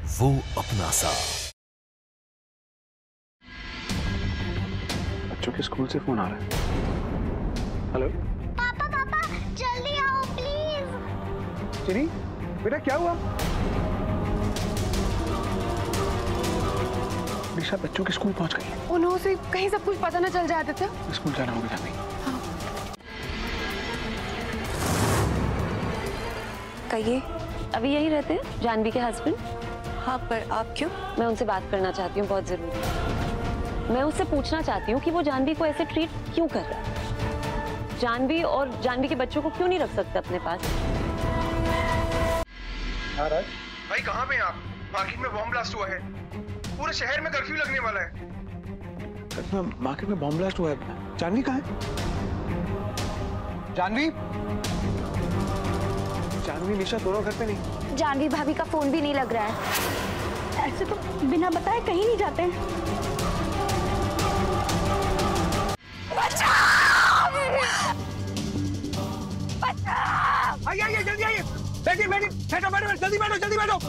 वो अपना सा। बच्चों के स्कूल से फोन आ रहा है। हेलो पापा पापा जल्दी आओ प्लीज। चिनी बेटा क्या हुआ? निशा बच्चों के स्कूल पहुंच गई है। उन्हों से कहीं सब कुछ पता न चल जाता था। स्कूल जाना होगा जानवी। हाँ। कहिए। अभी यही रहते हैं जानवी के हस्बैंड? हाँ, पर आप क्यों? मैं उनसे बात करना चाहती हूँ, बहुत जरूरी। मैं उससे पूछना चाहती हूँ कि वो जानवी को ऐसे ट्रीट क्यों कर रहा है। जानवी और जानवी के बच्चों को क्यों नहीं रख सकते अपने पास? राज भाई कहाँ पे हैं आप? मार्केट में बॉम्ब ब्लास्ट हुआ है, पूरे शहर में कर्फ्यू लगने वाला है। मार्केट में बॉम्ब ब्लास्ट हुआ है। जानवी कहाँ है? जानवी जानवी निशा दोनों घर पे नहीं। जानवी भाभी का फोन भी नहीं लग रहा है। ऐसे तो बिना बताए कहीं नहीं जाते। आइए जल्दी आइए। बैठिए बैठो जल्दी बैठो।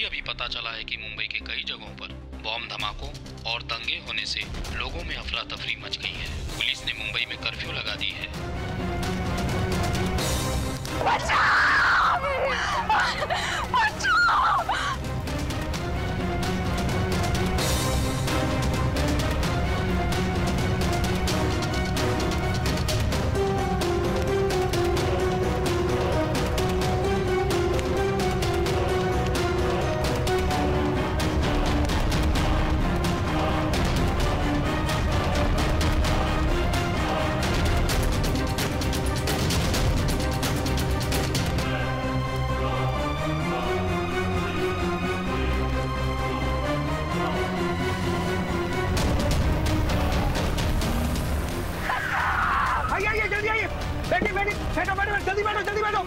अभी पता चला है कि मुंबई के कई जगहों पर बॉम्ब धमाकों और दंगे होने से लोगों में अफरा तफरी मच गई है। पुलिस ने मुंबई में कर्फ्यू लगा दी है। बैठो जल्दी बैठो।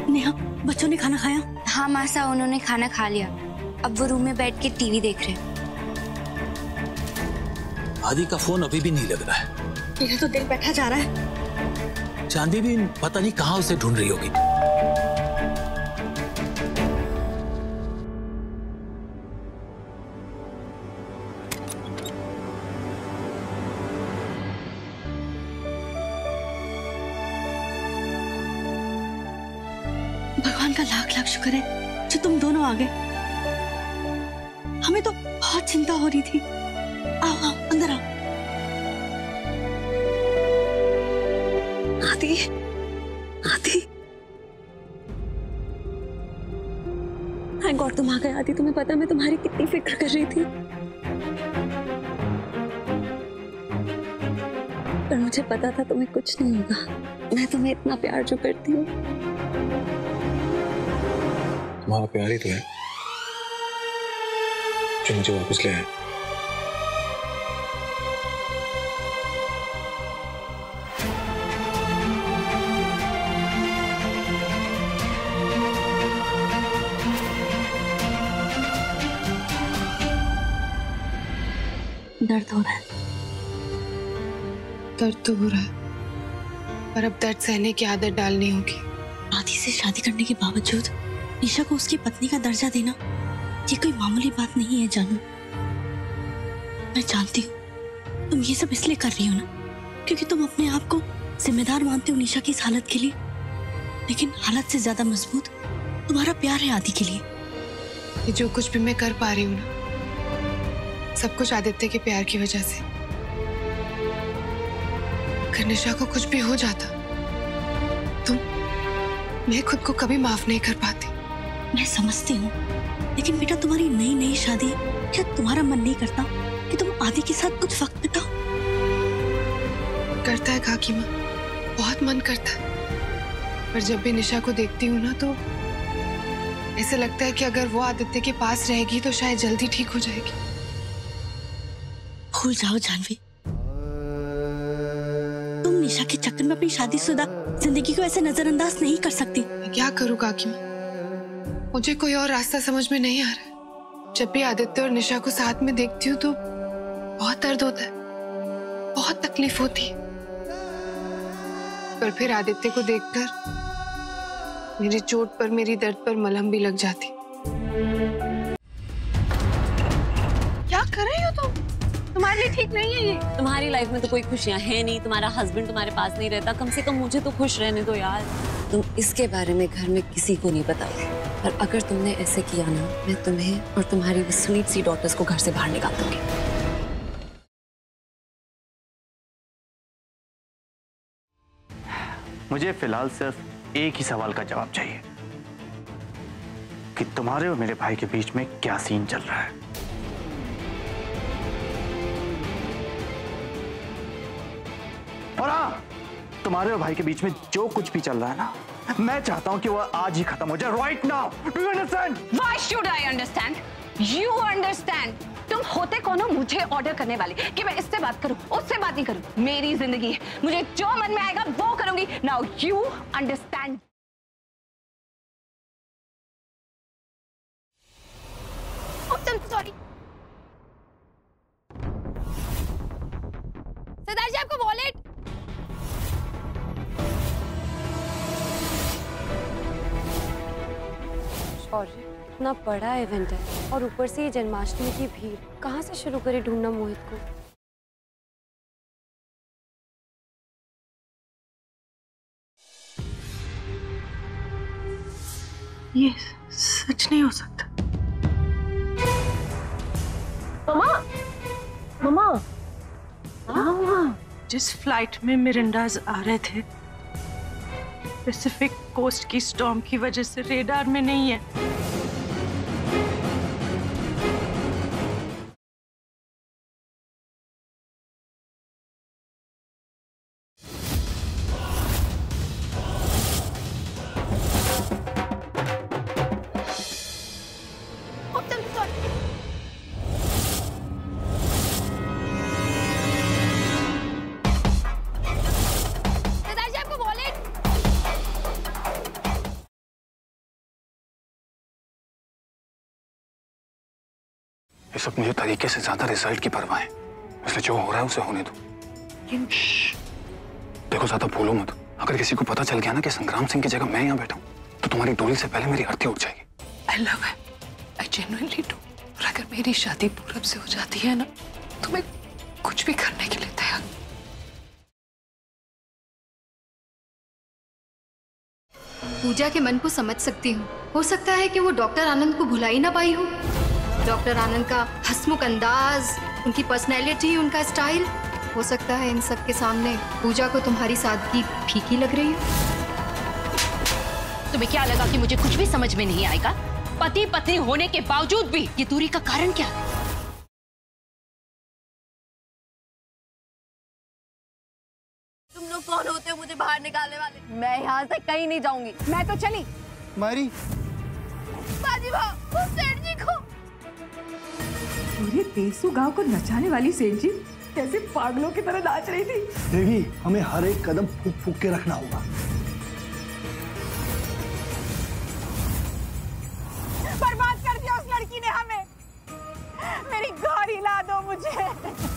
नेहा, बच्चों ने खाना खाया? हाँ मासा, उन्होंने खाना खा लिया। अब वो रूम में बैठ के टीवी देख रहे। आदि का फोन अभी भी नहीं लग रहा है। मेरा तो दिल बैठा जा रहा है। जानवी भी पता नहीं कहाँ उसे ढूंढ रही होगी। भगवान का लाख लाख शुक्र है जो तुम दोनों आ गए। हमें तो बहुत चिंता हो रही थी। आओ आओ अंदर आओ। आदि, आदि, थैंक गॉड तुम आ गए। आदि तुम्हें पता मैं तुम्हारी कितनी फिक्र कर रही थी, पर मुझे पता था तुम्हें कुछ नहीं होगा। मैं तुम्हें इतना प्यार जो करती हूँ। तुम्हारा प्यार ही तो है जो मुझे वापस ले आए। दर्द हो रहा है। दर्द तो हो रहा है, पर अब दर्द सहने की आदत डालनी होगी। आदि से शादी करने के बावजूद निशा को उसकी पत्नी का दर्जा देना ये कोई मामूली बात नहीं है जानू। मैं जानती हूँ तुम ये सब इसलिए कर रही हो ना क्योंकि तुम अपने आप को जिम्मेदार मानते हो निशा की इस हालत के लिए, लेकिन हालत से ज्यादा मजबूत तुम्हारा प्यार है आदि के लिए। ये जो कुछ भी मैं कर पा रही हूँ ना, सब कुछ आदित्य के प्यार की वजह से। अगर निशा को कुछ भी हो जाता तो मैं खुद को कभी माफ नहीं कर पाती। मैं समझती हूँ, लेकिन बेटा तुम्हारी नई नई शादी, क्या तुम्हारा मन नहीं करता कि तुम आदि के साथ कुछ वक्त बिताओ? करता है काकी माँ, बहुत मन करता है, पर जब भी निशा को देखती हूँ ना तो ऐसे लगता है कि अगर वो आदित्य के पास रहेगी तो शायद जल्दी ठीक हो जाएगी। भूल जाओ जानवी, तुम निशा के चक्कर में अपनी शादीशुदा जिंदगी को ऐसे नजरअंदाज नहीं कर सकती। मैं क्या करूँ काकी माँ, मुझे कोई और रास्ता समझ में नहीं आ रहा। जब भी आदित्य और निशा को साथ में देखती हूँ तो बहुत दर्द होता है, बहुत तकलीफ होती है, पर फिर आदित्य को देखकर मेरी चोट पर, मेरी दर्द पर मलहम भी लग जाती। क्या कर रही हो तुम? तुम्हारे लिए ठीक नहीं है ये। तुम्हारी लाइफ में तो कोई खुशियां है नहीं, तुम्हारा हस्बैंड तुम्हारे पास नहीं रहता, कम से कम मुझे तो खुश रहने दो यार। तुम इसके बारे में घर में किसी को नहीं बताओ, और अगर तुमने ऐसे किया ना, मैं तुम्हें और तुम्हारी वो स्वीट सी डॉटर्स को घर से बाहर निकाल दूंगी। मुझे फिलहाल सिर्फ एक ही सवाल का जवाब चाहिए कि तुम्हारे और मेरे भाई के बीच में क्या सीन चल रहा है। और हाँ, तुम्हारे और भाई के बीच में जो कुछ भी चल रहा है ना, मैं चाहता हूं कि वो आज ही खत्म हो जाए, right now. Do you understand? Why should I understand? You understand? तुम होते कौन हो मुझे ऑर्डर करने वाले कि मैं इससे बात करूं, उससे बात नहीं करूं? मेरी जिंदगी है, मुझे जो मन में आएगा वो करूंगी। Now you understand? सॉरी सरदार जी, आपका वॉलेट। सॉरी, इतना बड़ा इवेंट है और ऊपर से ये जन्माष्टमी की भीड़, कहाँ से शुरू करे ढूंढना मोहित को। ये सच नहीं हो सकता। मम्मा, मम्मा, जिस फ्लाइट में मिरिंडाज आ रहे थे पैसिफिक कोस्ट की स्टॉर्म की वजह से रेडार में नहीं है। ये सब मुझे तरीके से ज्यादा रिजल्ट की परवाह है, इसलिए जो हो रहा है उसे होने दो। देखो ज्यादा भूलो मत, अगर किसी को पता चल गया ना कि संग्राम सिंह की जगह मैं यहाँ बैठा हूँ तो तुम्हारी डोली से पहले मेरी अर्थी उठ जाएगी। I love him. I genuinely do. और अगर मेरी शादी पूरब से हो जाती है ना तो मैं कुछ भी करने के लिए तैयार। पूजा के मन को समझ सकती हूँ। हो सकता है कि वो डॉक्टर आनंद को भुला ही ना पाई हो। डॉक्टर आनंद का हंसमुख अंदाज, उनकी पर्सनैलिटी, उनका स्टाइल, हो सकता है इन सब के सामने पूजा को तुम्हारी सादगी फीकी लग रही हो। तुम्हें क्या लगा कि मुझे कुछ भी समझ में नहीं आएगा? पति पत्नी होने के बावजूद भी ये दूरी का कारण क्या है? तुम लोग कौन होते हो मुझे बाहर निकालने वाले? मैं यहाँ से कहीं नहीं जाऊंगी। मैं तो चली। मारी बाजी भाव, उस सेठ जी को। पूरे देसू गांव को नचाने वाली सेठ जी कैसे पागलों की तरह नाच रही थी। देवी, हमें हर एक कदम फूक फूक के रखना होगा। बर्बाद कर दिया उस लड़की ने हमें। मेरी गौर हिला दो मुझे।